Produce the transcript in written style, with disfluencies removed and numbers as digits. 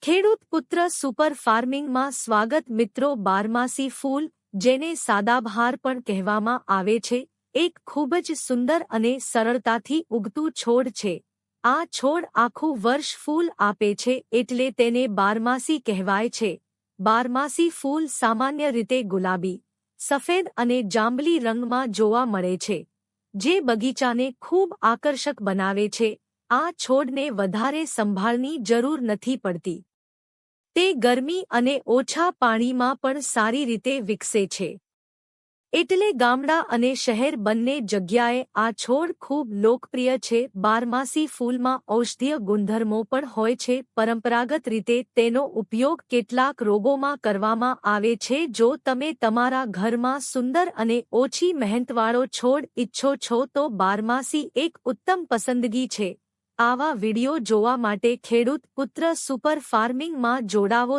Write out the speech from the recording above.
ખેડૂત પુત્ર સુપર ફાર્મિંગમાં સ્વાગત મિત્રો બારમાસી ફૂલ જેને સાદાબહાર પણ કહેવામાં આવે છે એક ખૂબ જ સુંદર અને સરળતાથી ઉગતું છોડ છે। આ છોડ આખું વર્ષ ફૂલ આપે છે એટલે તેને બારમાસી કહેવાય છે। બારમાસી ફૂલ સામાન્ય રીતે ગુલાબી, સફેદ અને જાંબલી રંગમાં જોવા મળે છે, જે બગીચાને ખૂબ આકર્ષક બનાવે છે। આ છોડને વધારે સંભાળની જરૂર નથી પડતી। તે ગરમી અને ઓછા પાણીમાં પણ સારી રીતે વિકસે છે, એટલે ગામડા અને શહેર બંને જગ્યાએ આ છોડ ખૂબ લોકપ્રિય છે। બારમાસી ફૂલમાં ઔષધીય ગુણધર્મો પણ હોય છે। પરંપરાગત રીતે તેનો ઉપયોગ કેટલાક રોગોમાં કરવામાં આવે છે। જો તમે તમારા ઘરમાં સુંદર અને ઓછી મહેનતવાળો છોડ ઈચ્છો છો તો બારમાસી એક ઉત્તમ પસંદગી છે। આવા વિડિયો જોવા માટે ખેડૂત પુત્ર સુપર ફાર્મિંગમાં જોડાવો।